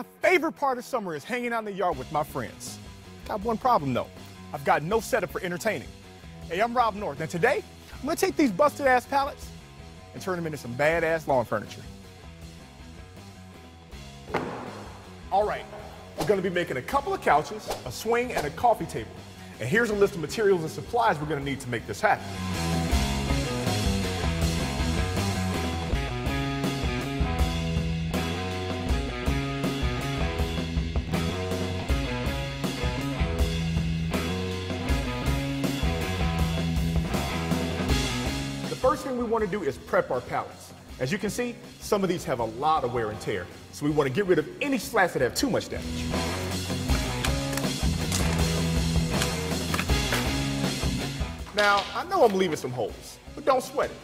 My favorite part of summer is hanging out in the yard with my friends. Got one problem though. I've got no setup for entertaining. Hey, I'm Rob North, and today I'm gonna take these busted ass pallets and turn them into some badass lawn furniture. All right, we're gonna be making a couple of couches, a swing, and a coffee table. And here's a list of materials and supplies we're gonna need to make this happen. First thing we want to do is prep our pallets. As you can see, some of these have a lot of wear and tear, so we want to get rid of any slats that have too much damage. Now, I know I'm leaving some holes, but don't sweat it.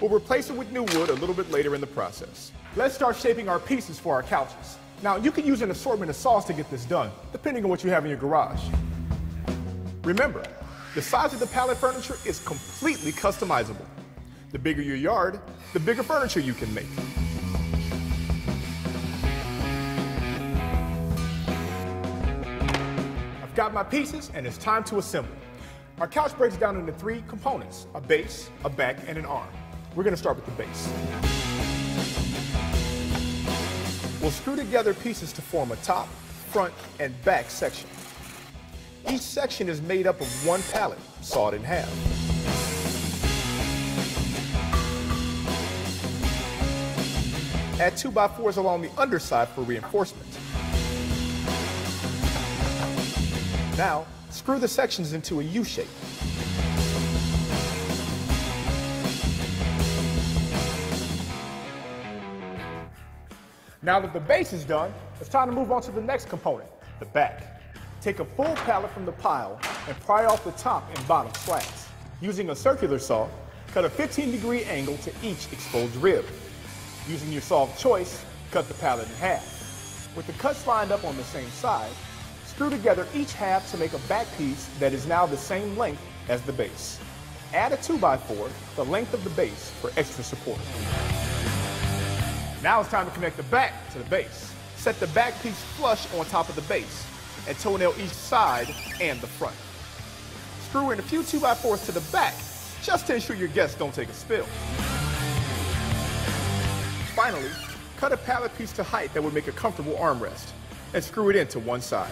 We'll replace it with new wood a little bit later in the process. Let's start shaping our pieces for our couches. Now, you can use an assortment of saws to get this done, depending on what you have in your garage. Remember, the size of the pallet furniture is completely customizable. The bigger your yard, the bigger furniture you can make. I've got my pieces and it's time to assemble. Our couch breaks down into 3 components: a base, a back, and an arm. We're gonna start with the base. We'll screw together pieces to form a top, front, and back section. Each section is made up of one pallet, sawed in half. Add 2x4s along the underside for reinforcement. Now, screw the sections into a U shape. Now that the base is done, it's time to move on to the next component, the back. Take a full pallet from the pile and pry off the top and bottom slats. Using a circular saw, cut a 15-degree angle to each exposed rib. Using your saw of choice, cut the pallet in half. With the cuts lined up on the same side, screw together each half to make a back piece that is now the same length as the base. Add a 2x4, the length of the base, for extra support. Now it's time to connect the back to the base. Set the back piece flush on top of the base and toenail each side and the front. Screw in a few 2x4s to the back just to ensure your guests don't take a spill. Finally, cut a pallet piece to height that would make a comfortable armrest and screw it into one side.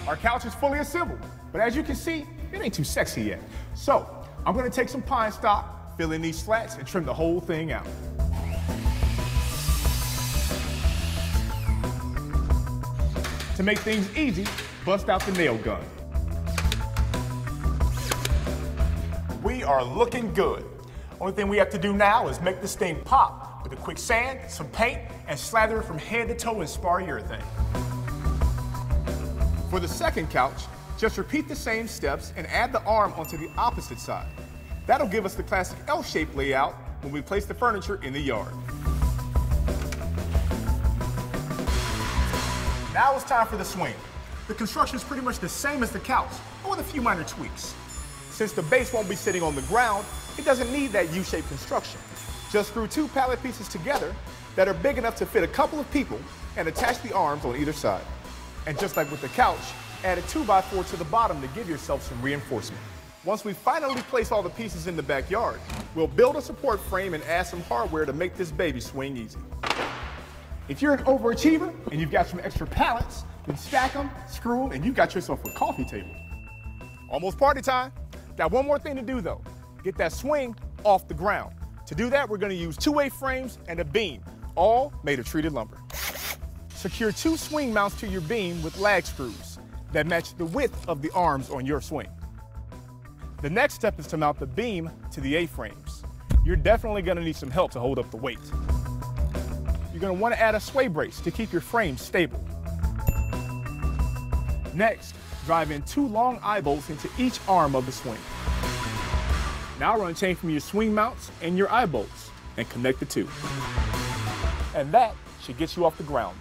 Our couch is fully assembled, but as you can see, it ain't too sexy yet. So, I'm gonna take some pine stock, fill in these slats, and trim the whole thing out. To make things easy, bust out the nail gun. We are looking good. Only thing we have to do now is make this thing pop with a quick sand, some paint, and slather it from head to toe in spar urethane. For the second couch, just repeat the same steps and add the arm onto the opposite side. That'll give us the classic L-shaped layout when we place the furniture in the yard. Now it's time for the swing. The construction is pretty much the same as the couch, but with a few minor tweaks. Since the base won't be sitting on the ground, it doesn't need that U-shaped construction. Just screw 2 pallet pieces together that are big enough to fit a couple of people and attach the arms on either side. And just like with the couch, add a 2x4 to the bottom to give yourself some reinforcement. Once we finally place all the pieces in the backyard, we'll build a support frame and add some hardware to make this baby swing easy. If you're an overachiever and you've got some extra pallets, then stack them, screw them, and you've got yourself a coffee table. Almost party time. Got one more thing to do though. Get that swing off the ground. To do that, we're gonna use 2 A-frames and a beam, all made of treated lumber. Secure 2 swing mounts to your beam with lag screws that match the width of the arms on your swing. The next step is to mount the beam to the A-frames. You're definitely gonna need some help to hold up the weight. You're gonna wanna add a sway brace to keep your frame stable. Next, drive in 2 long eye bolts into each arm of the swing. Now run chain from your swing mounts and your eye bolts and connect the 2. And that should get you off the ground.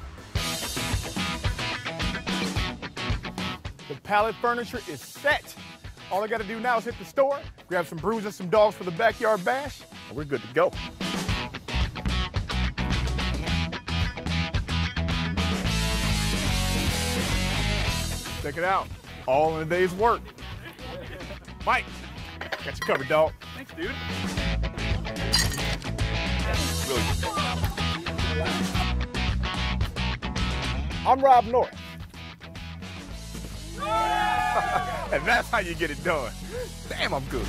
The pallet furniture is set. All I gotta do now is hit the store, grab some brews and some dogs for the backyard bash, and we're good to go. Check it out. All in a day's work. Mike, got you covered, dog. Thanks, dude. Really good. I'm Rob North. And that's how you get it done. Damn, I'm good.